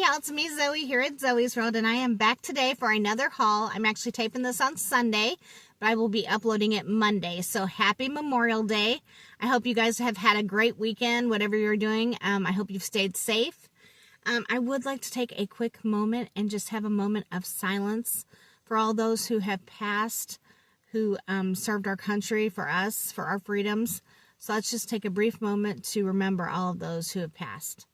y'all, it's me, Zoey, here at Zoey's World, and I am back today for another haul. I'm actually taping this on Sunday, but I will be uploading it Monday, so happy Memorial Day. I hope you guys have had a great weekend, whatever you're doing. I hope you've stayed safe. I would like to take a quick moment and just have a moment of silence for all those who have passed, who served our country for us, for our freedoms. So let's just take a brief moment to remember all of those who have passed.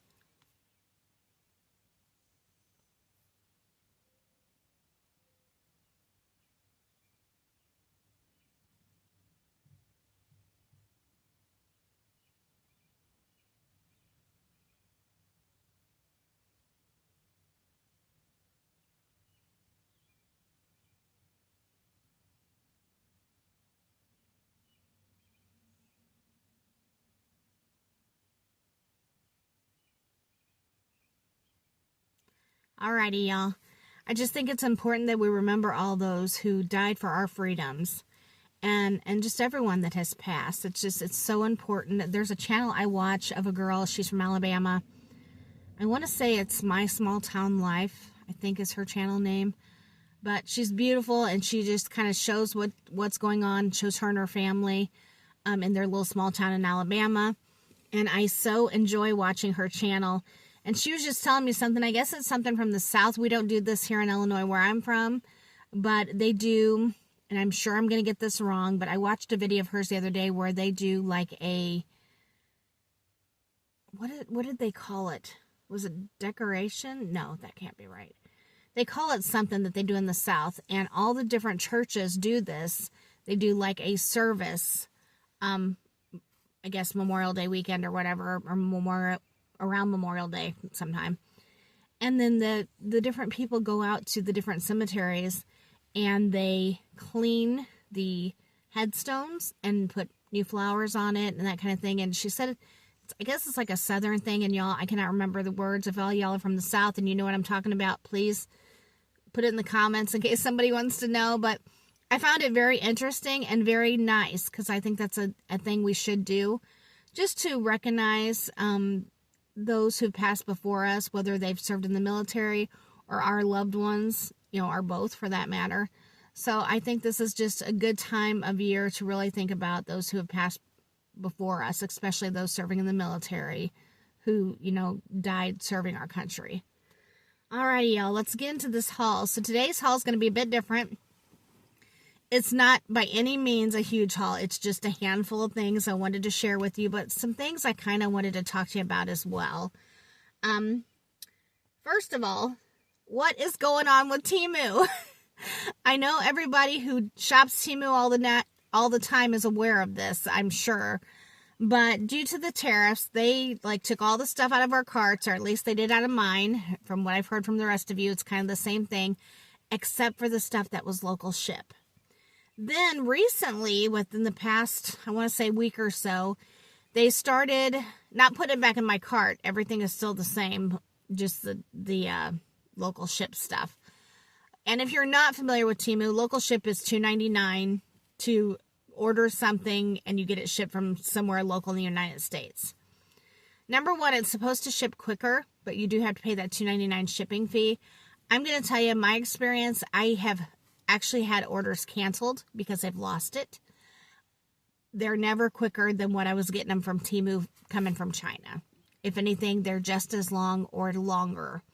Alrighty, y'all. I just think it's important that we remember all those who died for our freedoms and just everyone that has passed. It's so important. There's a channel I watch of a girl. She's from Alabama. I want to say it's My Small Town Life, I think is her channel name. But she's beautiful, and she just kind of shows what's going on, shows her and her family in their little small town in Alabama. And I so enjoy watching her channel. And she was just telling me something. I guess it's something from the South. We don't do this here in Illinois where I'm from. But they do, and I'm sure I'm going to get this wrong, but I watched a video of hers the other day where they do like a, what did they call it? Was it decoration? No, that can't be right. They call it something that they do in the South. And all the different churches do this. They do like a service, I guess Memorial Day weekend or whatever, or around Memorial Day sometime. And then the different people go out to the different cemeteries and they clean the headstones and put new flowers on it and that kind of thing. And she said, I guess it's like a Southern thing, and y'all, I cannot remember the words. If all y'all are from the South and you know what I'm talking about, please put it in the comments in case somebody wants to know. But I found it very interesting and very nice, because I think that's a thing we should do, just to recognize those who've passed before us, whether they've served in the military or our loved ones, or both for that matter. So I think this is just a good time of year to really think about those who have passed before us, especially those serving in the military who, died serving our country. Alrighty, y'all, let's get into this haul. So today's haul is going to be a bit different. It's not by any means a huge haul. It's just a handful of things I wanted to share with you, but some things I kind of wanted to talk to you about as well. First of all, what is going on with Temu? I know everybody who shops Temu all the time is aware of this, I'm sure. But due to the tariffs, they took all the stuff out of our carts, or at least they did out of mine. From what I've heard from the rest of you, it's kind of the same thing, except for the stuff that was local ship. Then recently, within the past, I want to say week or so, they started not putting it back in my cart. Everything is still the same, just the local ship stuff. And if you're not familiar with Temu, local ship is $2.99 to order something and you get it shipped from somewhere local in the United States. Number one, it's supposed to ship quicker, but you do have to pay that $2.99 shipping fee. I'm going to tell you my experience. I have actually had orders canceled because I've lost it. They're never quicker than what I was getting them from Temu coming from China. If anything, they're just as long or longer.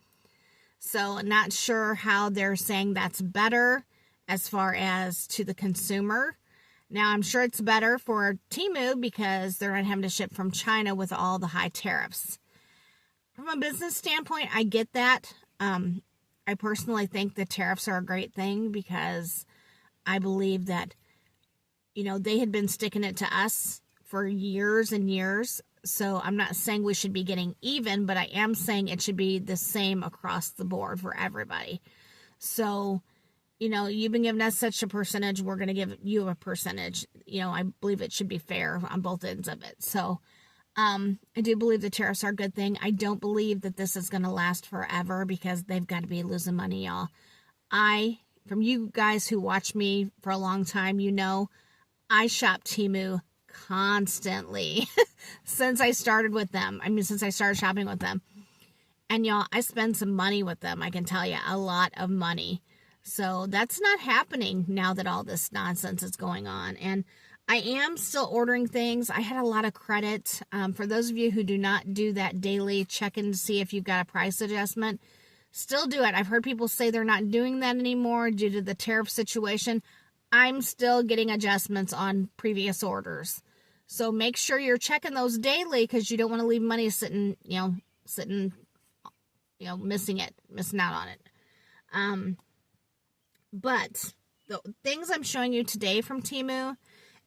So not sure how they're saying that's better as far as to the consumer. Now, I'm sure it's better for Temu because they're not having to ship from China with all the high tariffs. From a business standpoint, I get that. I personally think the tariffs are a great thing because I believe that, they had been sticking it to us for years and years. So I'm not saying we should be getting even, but I am saying it should be the same across the board for everybody. So, you've been giving us such a percentage, we're going to give you a percentage. I believe it should be fair on both ends of it. So I do believe the tariffs are a good thing. I don't believe that this is going to last forever because they've got to be losing money, y'all. From you guys who watch me for a long time, I shop Temu constantly since I started with them. Since I started shopping with them. And y'all, I spend some money with them. I can tell you, a lot of money. So that's not happening now that all this nonsense is going on. And I am still ordering things. I had a lot of credit. For those of you who do not do that daily check-in to see if you've got a price adjustment, still do it. I've heard people say they're not doing that anymore due to the tariff situation. I'm still getting adjustments on previous orders. So make sure you're checking those daily, because you don't want to leave money sitting, missing out on it. But the things I'm showing you today from Temu,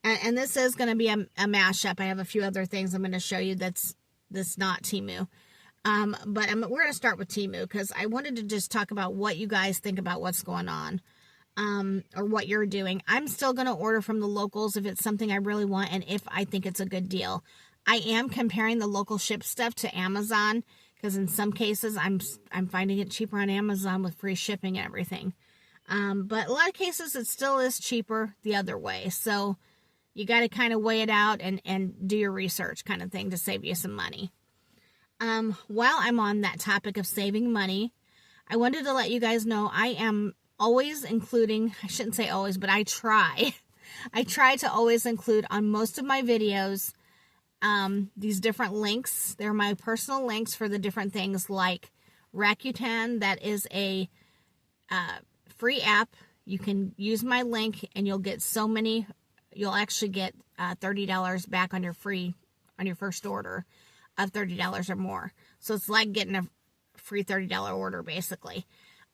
and this is going to be a mashup. I have a few other things I'm going to show you that's not Temu. But we're going to start with Temu, because I wanted to just talk about what you guys think about what's going on, or what you're doing. I'm still going to order from the locals if it's something I really want and if I think it's a good deal. I am comparing the local ship stuff to Amazon, because in some cases I'm finding it cheaper on Amazon with free shipping and everything. But a lot of cases it still is cheaper the other way. So you got to kind of weigh it out and do your research kind of thing to save you some money. While I'm on that topic of saving money, I wanted to let you guys know I am always including, I shouldn't say always, but I try to always include on most of my videos, these different links. They're my personal links for the different things, like Rakuten. That is a, free app. You can use my link and you'll get you'll actually get $30 back on your first order of $30 or more. So it's like getting a free $30 order, basically.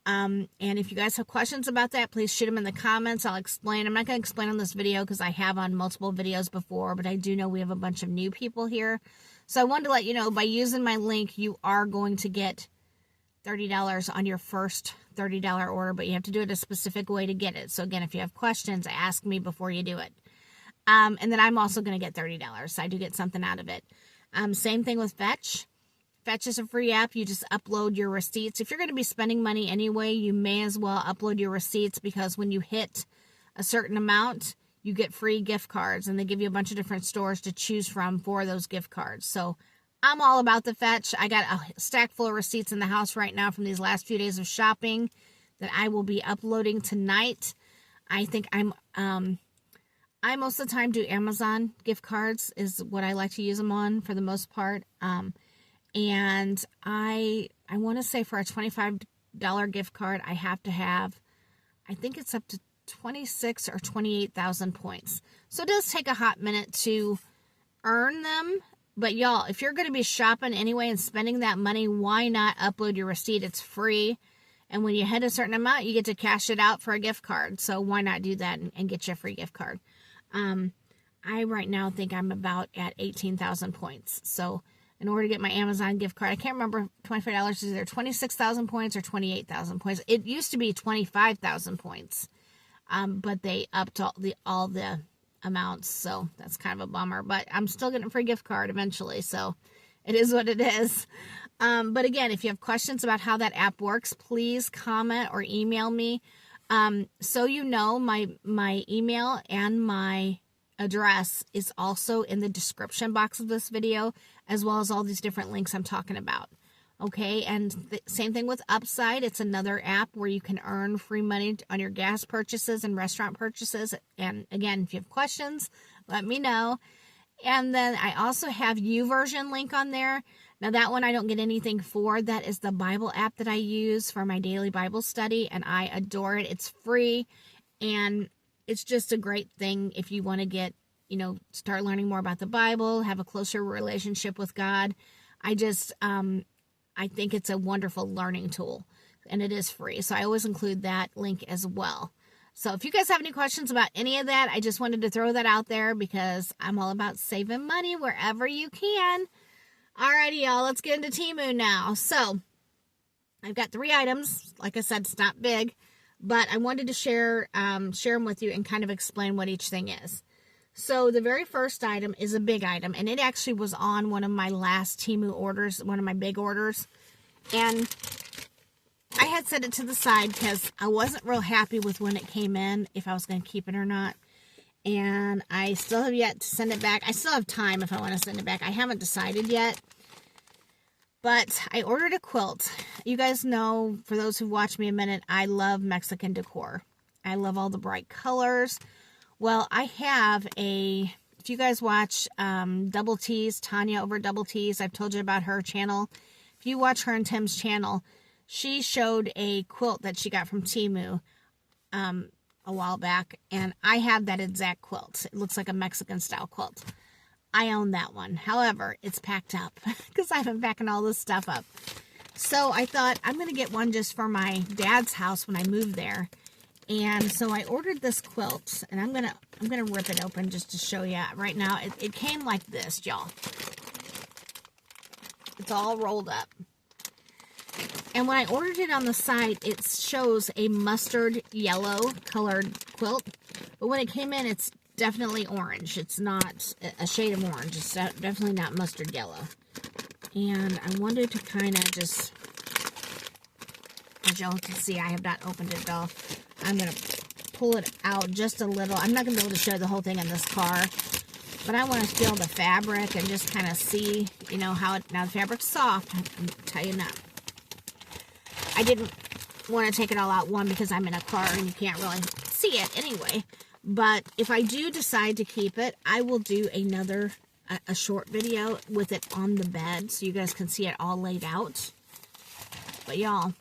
And if you guys have questions about that, please shoot them in the comments. I'll explain. I'm not going to explain on this video because I have on multiple videos before, but I do know we have a bunch of new people here. So I wanted to let you know, by using my link, you are going to get $30 on your first $30 order, but you have to do it a specific way to get it. So again, if you have questions, ask me before you do it. And then I'm also going to get $30. So I do get something out of it. Same thing with Fetch. Fetch is a free app. You just upload your receipts. If you're going to be spending money anyway, you may as well upload your receipts, because when you hit a certain amount, you get free gift cards, and they give you a bunch of different stores to choose from for those gift cards. So I'm all about the Fetch. I got a stack full of receipts in the house right now from these last few days of shopping that I will be uploading tonight. I think I most of the time do Amazon gift cards is what I like to use them on for the most part. And I want to say for a $25 gift card, I have to have, I think it's up to 26 or 28,000 points. So it does take a hot minute to earn them. But y'all, if you're going to be shopping anyway and spending that money, why not upload your receipt? It's free. And when you hit a certain amount, you get to cash it out for a gift card. So why not do that and get you a free gift card? I right now think I'm about at 18,000 points. So in order to get my Amazon gift card, I can't remember, $25 is either 26,000 points or 28,000 points. It used to be 25,000 points, but they upped all the amounts, so that's kind of a bummer. But I'm still getting a free gift card eventually, so it is what it is. But again, if you have questions about how that app works, please comment or email me. So you know, my email and my address is also in the description box of this video, as well as all these different links I'm talking about. Okay, and same thing with Upside. It's another app where you can earn free money on your gas purchases and restaurant purchases. And again, if you have questions, let me know. And then I also have Youversion link on there. Now that one I don't get anything for. That is the Bible app that I use for my daily Bible study, and I adore it. It's free, and it's just a great thing if you want to get, start learning more about the Bible, have a closer relationship with God. I think it's a wonderful learning tool, and it is free. So I always include that link as well. So if you guys have any questions about any of that, I just wanted to throw that out there because I'm all about saving money wherever you can. Alrighty, y'all, let's get into Temu now. So I've got 3 items. Like I said, it's not big, but I wanted to share them with you and kind of explain what each thing is. So the very first item is a big item, and it actually was on one of my last Temu orders, one of my big orders. And I had set it to the side because I wasn't real happy with when it came in, if I was going to keep it or not. And I still have yet to send it back. I still have time if I want to send it back. I haven't decided yet. But I ordered a quilt. You guys know, for those who've watched me a minute, I love Mexican decor. I love all the bright colors. Well, I have if you guys watch Double T's, Tanya over Double T's, I've told you about her channel. If you watch her and Tim's channel, she showed a quilt that she got from Temu a while back, and I have that exact quilt. It looks like a Mexican style quilt. I own that one. However, it's packed up because I've been backing all this stuff up. So I thought I'm going to get one just for my dad's house when I move there. And so I ordered this quilt, and I'm gonna rip it open just to show you. Right now, it came like this, y'all. It's all rolled up. And when I ordered it on the site, it shows a mustard yellow colored quilt. But when it came in, it's definitely orange. It's not a shade of orange. It's definitely not mustard yellow. And I wanted to kind of just, as y'all can see, I have not opened it at all. I'm going to pull it out just a little. I'm not going to be able to show the whole thing in this car. But I want to feel the fabric and just kind of see, you know, how it, now the fabric's soft, I'll tell you now. I didn't want to take it all out, one, because I'm in a car and you can't really see it anyway. But if I do decide to keep it, I will do a short video with it on the bed so you guys can see it all laid out. But y'all,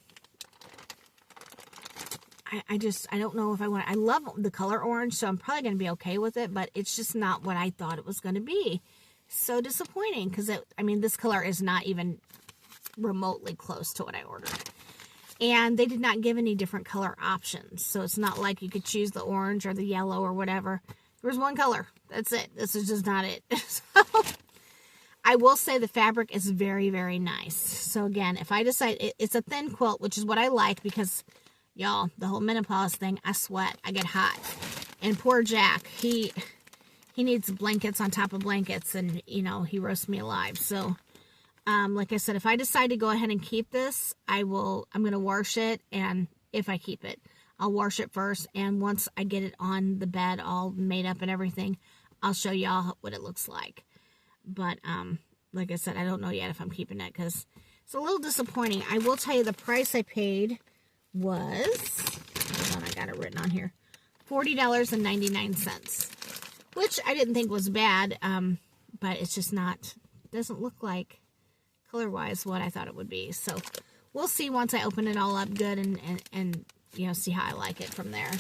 I don't know if I want, I love the color orange, so I'm probably going to be okay with it, but it's just not what I thought it was going to be. So disappointing, because I mean, this color is not even remotely close to what I ordered. And they did not give any different color options, so it's not like you could choose the orange or the yellow or whatever. There was one color. That's it. This is just not it. So I will say the fabric is very, very nice. So again, if I decide, it's a thin quilt, which is what I like, because y'all, the whole menopause thing, I sweat, I get hot. And poor Jack, he needs blankets on top of blankets, and, you know, he roasts me alive. So, like I said, if I decide to go ahead and keep this, I'm going to wash it, and if I keep it, I'll wash it first, and once I get it on the bed, all made up and everything, I'll show y'all what it looks like. But, like I said, I don't know yet if I'm keeping it, because it's a little disappointing. I will tell you the price I paid was, hold on, I got it written on here, $40.99, which I didn't think was bad, but it's just not, doesn't look like color-wise what I thought it would be. So we'll see once I open it all up good and you know, see how I like it from there.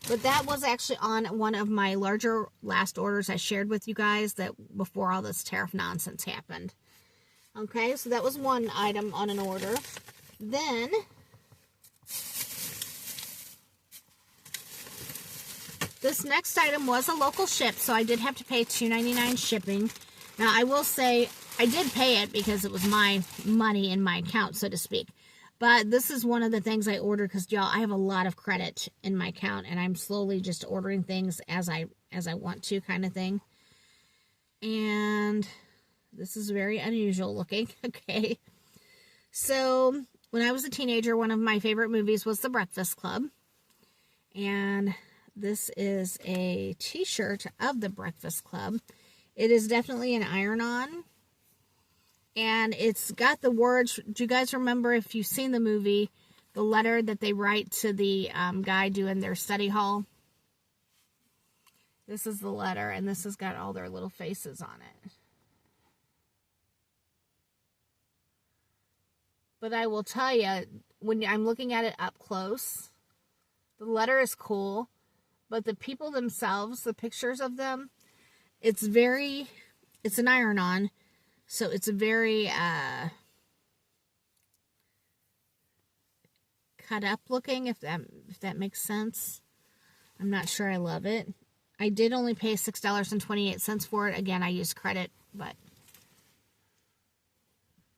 But that was actually on one of my larger last orders I shared with you guys that before all this tariff nonsense happened. Okay, so that was one item on an order. Then this next item was a local ship, so I did have to pay $2.99 shipping. Now, I will say I did pay it because it was my money in my account, so to speak. But this is one of the things I ordered because, y'all, I have a lot of credit in my account, and I'm slowly just ordering things as I want to, kind of thing. And this is very unusual looking. Okay. So when I was a teenager, one of my favorite movies was The Breakfast Club. And this is a t-shirt of The Breakfast Club. It is definitely an iron-on. And it's got the words, do you guys remember, if you've seen the movie, the letter that they write to the guy doing their study hall? This is the letter, and this has got all their little faces on it. But I will tell you, when I'm looking at it up close, the letter is cool, but the people themselves, the pictures of them, it's an iron-on, so it's a very cut up looking, if that makes sense. I'm not sure I love it. I did only pay $6.28 for it. Again, I used credit, but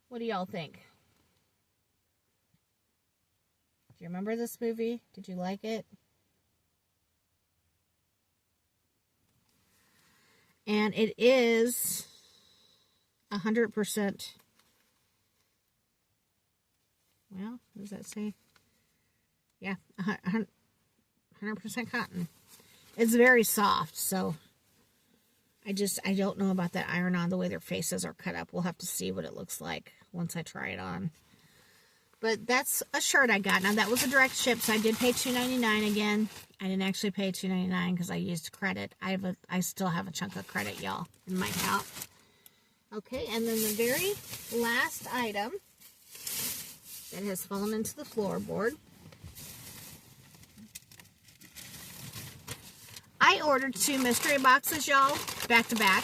what do y'all think? Do you remember this movie? Did you like it? And it is 100%. Well, what does that say? Yeah, 100% cotton. It's very soft, so I don't know about that iron-on, the way their faces are cut up. We'll have to see what it looks like once I try it on. But that's a shirt I got. Now, that was a direct ship, so I did pay $2.99 again. I didn't actually pay $2.99 because I used credit. I still have a chunk of credit, y'all, in my account. Okay, and then the very last item that has fallen into the floorboard. I ordered 2 mystery boxes, y'all, back to back.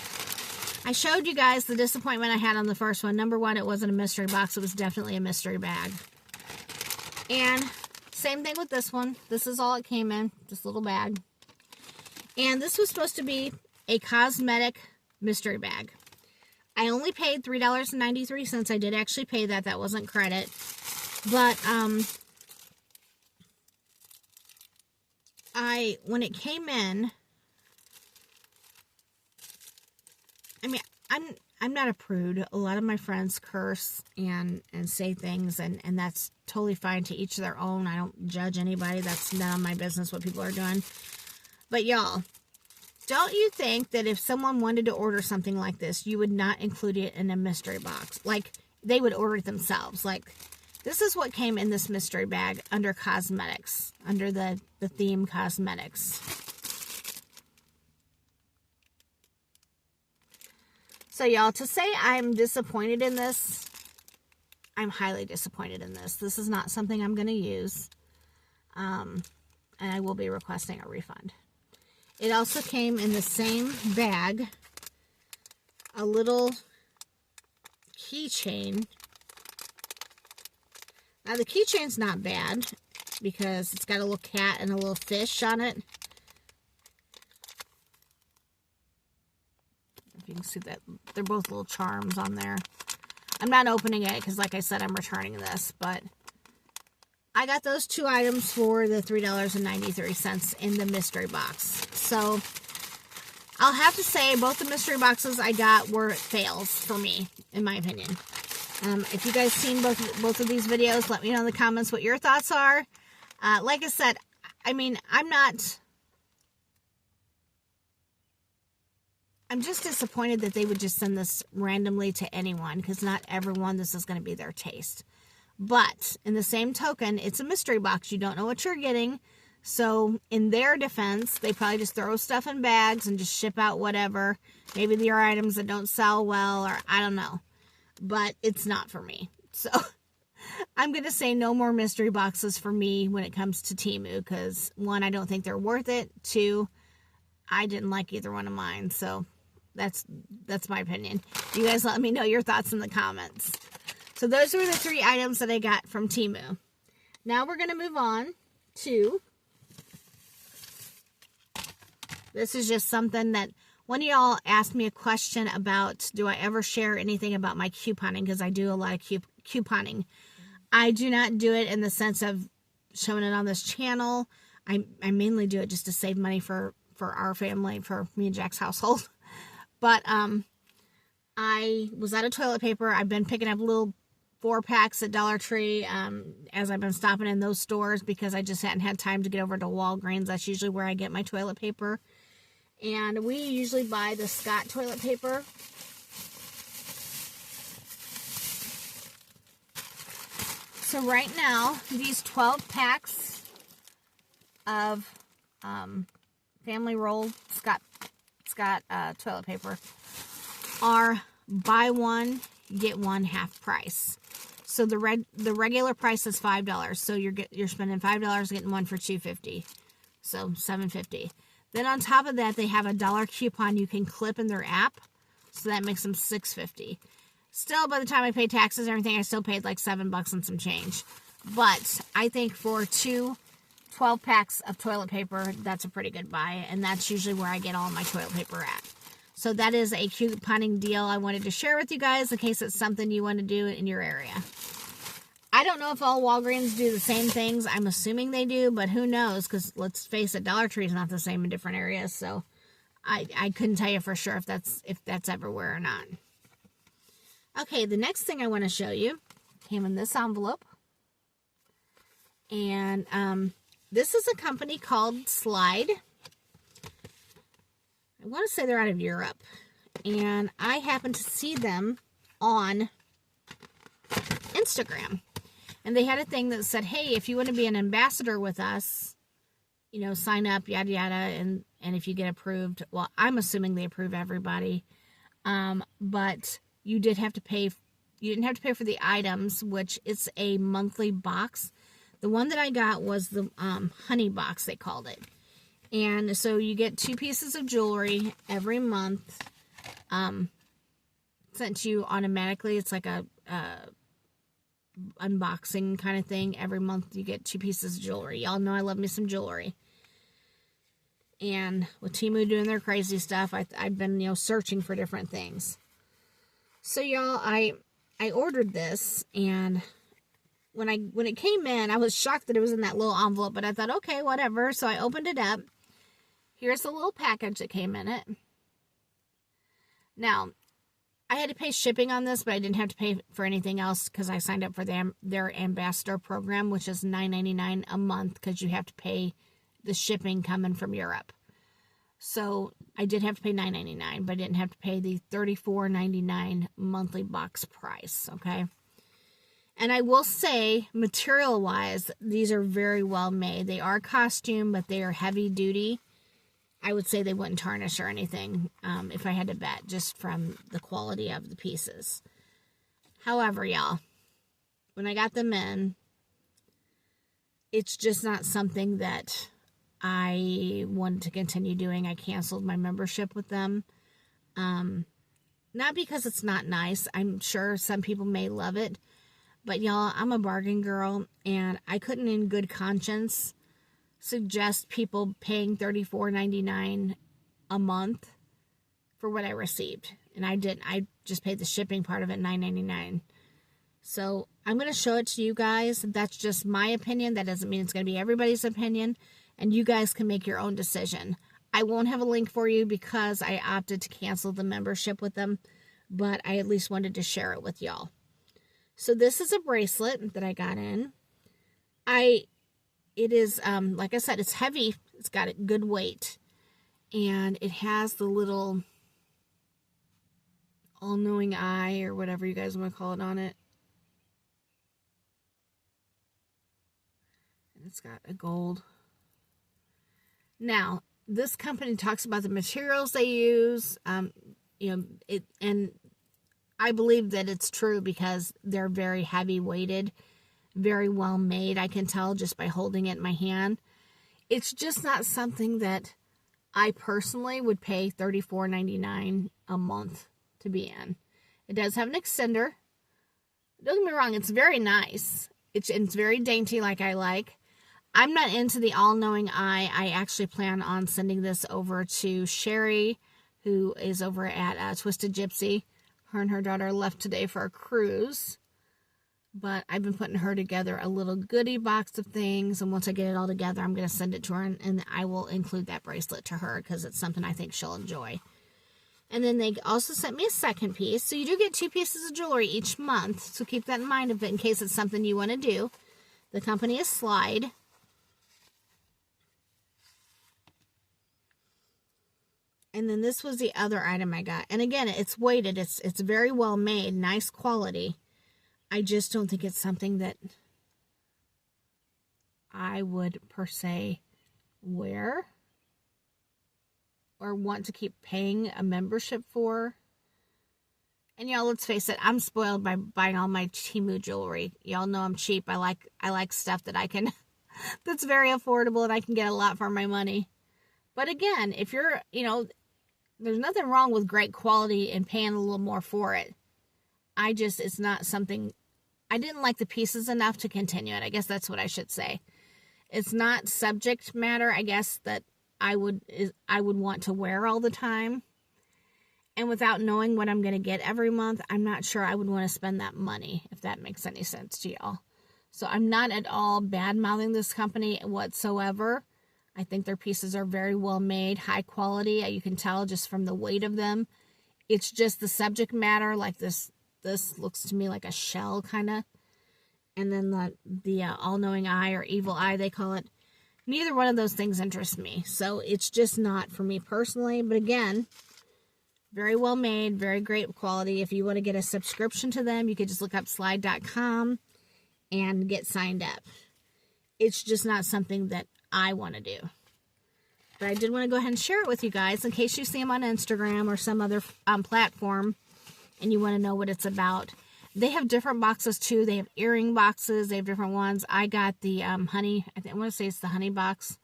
I showed you guys the disappointment I had on the first one. Number one, it wasn't a mystery box. It was definitely a mystery bag. And same thing with this one. This is all it came in, this little bag. And this was supposed to be a cosmetic mystery bag. I only paid $3.93. I did actually pay that. That wasn't credit. But, when it came in, I mean, I'm not a prude. A lot of my friends curse and say things, and that's totally fine, to each their own. I don't judge anybody. That's none of my business what people are doing. But y'all, don't you think that if someone wanted to order something like this, you would not include it in a mystery box? Like, they would order it themselves. Like, this is what came in this mystery bag under cosmetics, under the theme cosmetics. So, y'all, to say I'm disappointed in this, I'm highly disappointed in this. This is not something I'm going to use. And I will be requesting a refund. It also came in the same bag, a little keychain. Now, the keychain's not bad because it's got a little cat and a little fish on it. If you can see that, they're both little charms on there. I'm not opening it because, like I said, I'm returning this, but I got those 2 items for the $3.93 in the mystery box. So, I'll have to say both the mystery boxes I got were fails for me, in my opinion. If you guys seen both of these videos, let me know in the comments what your thoughts are. Like I said, I mean, I'm just disappointed that they would just send this randomly to anyone, because not everyone, this is going to be their taste. But in the same token, it's a mystery box. You don't know what you're getting. So in their defense, they probably just throw stuff in bags and just ship out whatever. Maybe there are items that don't sell well, or I don't know. But it's not for me. So I'm going to say no more mystery boxes for me when it comes to Temu. Because 1, I don't think they're worth it. 2, I didn't like either one of mine. So that's my opinion. You guys let me know your thoughts in the comments. So those were the 3 items that I got from Temu. Now we're going to move on to, this is just something that one of y'all asked me a question about, do I ever share anything about my couponing? Because I do a lot of couponing. I do not do it in the sense of showing it on this channel. I mainly do it just to save money for our family, for me and Jack's household. But I was out of toilet paper. I've been picking up little 4-packs at Dollar Tree as I've been stopping in those stores, because I just hadn't had time to get over to Walgreens. That's usually where I get my toilet paper. And we usually buy the Scott toilet paper. So right now, these 12 packs of family roll Scott toilet paper are buy one, get one half price. So the regular price is $5. So you're spending $5 getting one for $2.50. So $7.50. Then on top of that, they have a $1 coupon you can clip in their app. So that makes them $6.50. Still, by the time I pay taxes and everything, I still paid like $7 and some change. But I think for 12 packs of toilet paper, that's a pretty good buy. And that's usually where I get all my toilet paper at. So that is a couponing deal I wanted to share with you guys in case it's something you want to do in your area. I don't know if all Walgreens do the same things. I'm assuming they do, but who knows? Because let's face it, Dollar Tree is not the same in different areas. So I couldn't tell you for sure if that's everywhere or not. Okay, the next thing I want to show you came in this envelope. And this is a company called Slide. I want to say they're out of Europe. And I happened to see them on Instagram. And they had a thing that said, hey, if you want to be an ambassador with us, you know, sign up, yada, yada. And if you get approved, well, I'm assuming they approve everybody. But you did have to pay. You didn't have to pay for the items, which it's a monthly box. The one that I got was the honey box, they called it. And so you get 2 pieces of jewelry every month sent to you automatically. It's like a unboxing kind of thing. Every month you get 2 pieces of jewelry. Y'all know I love me some jewelry. And with Temu doing their crazy stuff, I've been, you know, searching for different things. So y'all, I ordered this, and when it came in, I was shocked that it was in that little envelope, but I thought, okay, whatever. So I opened it up. Here's the little package that came in it. Now, I had to pay shipping on this, but I didn't have to pay for anything else because I signed up for their ambassador program, which is $9.99 a month because you have to pay the shipping coming from Europe. So I did have to pay $9.99, but I didn't have to pay the $34.99 monthly box price, okay? And I will say, material-wise, these are very well made. They are costume, but they are heavy duty. I would say they wouldn't tarnish or anything if I had to bet, just from the quality of the pieces. However, y'all, when I got them in, it's just not something that I wanted to continue doing. I canceled my membership with them. Not because it's not nice. I'm sure some people may love it. But y'all, I'm a bargain girl, and I couldn't in good conscience suggest people paying $34.99 a month for what I received. And I didn't. I just paid the shipping part of it, $9.99. So I'm going to show it to you guys. That's just my opinion. That doesn't mean it's going to be everybody's opinion. And you guys can make your own decision. I won't have a link for you because I opted to cancel the membership with them. But I at least wanted to share it with y'all. So this is a bracelet that I got in. It is, like I said, it's heavy. It's got a good weight. And it has the little all-knowing eye or whatever you guys want to call it on it. And it's got a gold. Now, this company talks about the materials they use. And I believe that it's true because they're very heavy weighted, very well made. I can tell just by holding it in my hand. It's just not something that I personally would pay $34.99 a month to be in. It does have an extender. Don't get me wrong, it's very nice. It's very dainty like I like. I'm not into the all-knowing eye. I actually plan on sending this over to Sherry, who is over at Twisted Gypsy. Her and her daughter left today for a cruise. But I've been putting her together a little goodie box of things. And once I get it all together, I'm going to send it to her. And I will include that bracelet to her because it's something I think she'll enjoy. And then they also sent me a second piece. So you do get 2 pieces of jewelry each month. So keep that in mind in case it's something you want to do. The company is Slide. And then this was the other item I got. And again, it's weighted. It's very well made. Nice quality. I just don't think it's something that I would, per se, wear. Or want to keep paying a membership for. And y'all, let's face it. I'm spoiled by buying all my Temu jewelry. Y'all know I'm cheap. I like stuff that I can... that's very affordable and I can get a lot for my money. But again, if you're, there's nothing wrong with great quality and paying a little more for it. It's not something, I didn't like the pieces enough to continue it. I guess that's what I should say. It's not subject matter, I guess, that I would want to wear all the time. And without knowing what I'm going to get every month, I'm not sure I would want to spend that money, if that makes any sense to y'all. So I'm not at all bad-mouthing this company whatsoever. I think their pieces are very well made, high quality. You can tell just from the weight of them. It's just the subject matter, like this looks to me like a shell kind of. And then the all-knowing eye or evil eye, they call it. Neither one of those things interests me. So it's just not for me personally. But again, very well made, very great quality. If you want to get a subscription to them, you could just look up slide.com and get signed up. It's just not something that I want to do. But I did want to go ahead and share it with you guys in case you see them on Instagram or some other platform and you want to know what it's about. They have different boxes too. They have earring boxes. They have different ones. I got the honey. I want to say it's the honey box.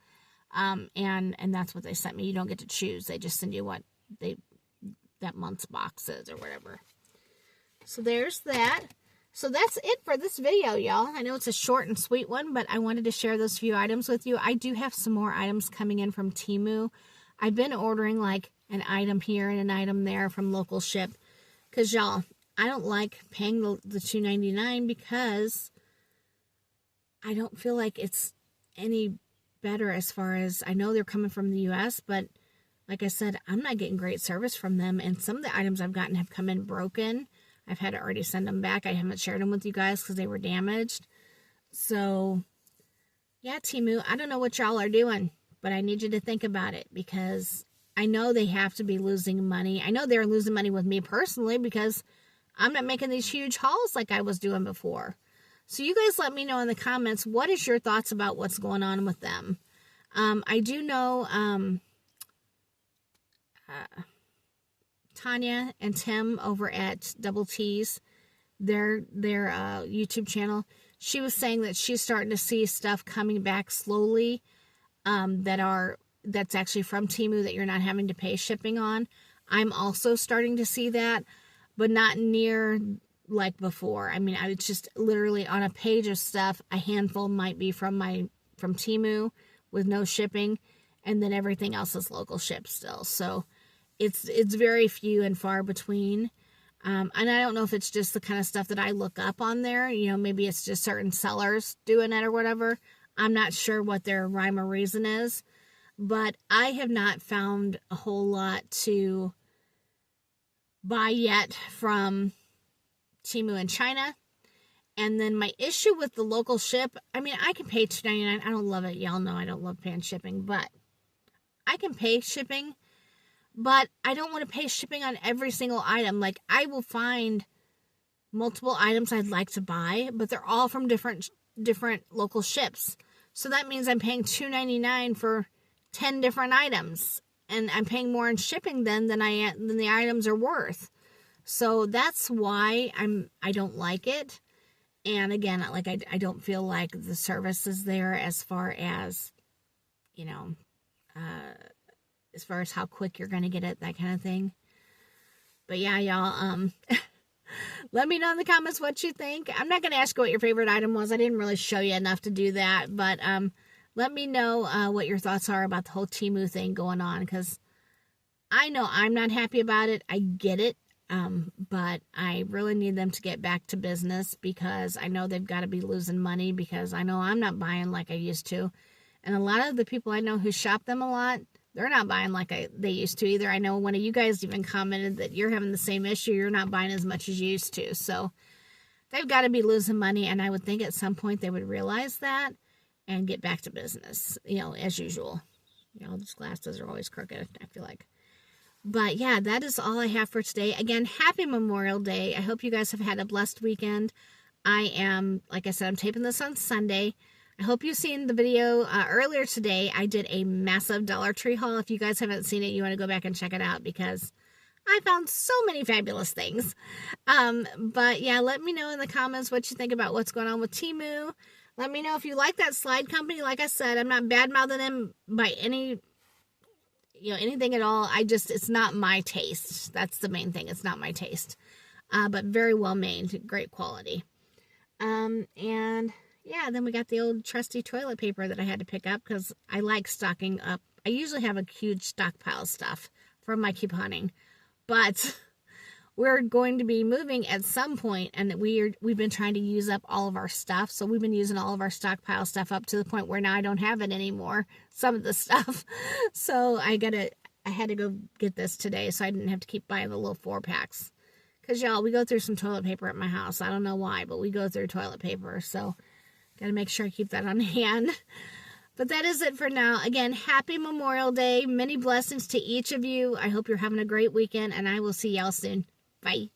And that's what they sent me. You don't get to choose. They just send you what that month's box is or whatever. So there's that. So that's it for this video, y'all. I know it's a short and sweet one, but I wanted to share those few items with you. I do have some more items coming in from Temu. I've been ordering like an item here and an item there from local ship. Because, y'all, I don't like paying the $2.99 because I don't feel like it's any better as far as, I know they're coming from the U.S., but like I said, I'm not getting great service from them. And some of the items I've gotten have come in broken. I've had to already send them back. I haven't shared them with you guys because they were damaged. So, yeah, Temu, I don't know what y'all are doing, but I need you to think about it because I know they have to be losing money. I know they're losing money with me personally because I'm not making these huge hauls like I was doing before. So you guys let me know in the comments, what is your thoughts about what's going on with them? I do know Tanya and Tim over at Double T's, their YouTube channel, she was saying that she's starting to see stuff coming back slowly that's actually from Temu that you're not having to pay shipping on. I'm also starting to see that, but not near like before. I mean, I was just literally on a page of stuff, a handful might be from Temu with no shipping, and then everything else is local ship still. So it's very few and far between. And I don't know if it's just the kind of stuff that I look up on there. You know, maybe it's just certain sellers doing it or whatever. I'm not sure what their rhyme or reason is. But I have not found a whole lot to buy yet from Temu in China. And then my issue with the local ship, I mean, I can pay $2.99. I don't love it. Y'all know I don't love paying shipping, but I can pay shipping. But I don't want to pay shipping on every single item. Like, I will find multiple items I'd like to buy, but they're all from different local ships. So that means I'm paying $2.99 for 10 different items. And I'm paying more in shipping than the items are worth. So that's why I don't like it. And again, like I don't feel like the service is there as far as, you know, as far as how quick you're going to get it, that kind of thing. But yeah, y'all, let me know in the comments what you think. I'm not going to ask you what your favorite item was. I didn't really show you enough to do that. But let me know what your thoughts are about the whole Temu thing going on. Because I know I'm not happy about it. I get it. But I really need them to get back to business because I know they've got to be losing money because I know I'm not buying like I used to. And a lot of the people I know who shop them a lot, they're not buying like they used to either. I know one of you guys even commented that you're having the same issue. You're not buying as much as you used to. So they've got to be losing money. And I would think at some point they would realize that and get back to business, you know, as usual. You know, those glasses are always crooked, I feel like. But yeah, that is all I have for today. Again, happy Memorial Day. I hope you guys have had a blessed weekend. I am, like I said, I'm taping this on Sunday. I hope you've seen the video earlier today. I did a massive Dollar Tree haul. If you guys haven't seen it, you want to go back and check it out because I found so many fabulous things. But yeah, let me know in the comments what you think about what's going on with Temu. Let me know if you like that slide company. Like I said, I'm not bad-mouthing them by anything at all. It's not my taste. That's the main thing. It's not my taste. But very well made. Great quality. And yeah, then we got the old trusty toilet paper that I had to pick up because I like stocking up. I usually have a huge stockpile of stuff from my couponing. But we're going to be moving at some point, and we've been trying to use up all of our stuff. So we've been using all of our stockpile stuff up to the point where now I don't have it anymore, some of the stuff. So I had to go get this today so I didn't have to keep buying the little 4-packs. Because, y'all, we go through some toilet paper at my house. I don't know why, but we go through toilet paper. So got to make sure I keep that on hand. But that is it for now. Again, happy Memorial Day. Many blessings to each of you. I hope you're having a great weekend, and I will see y'all soon. Bye.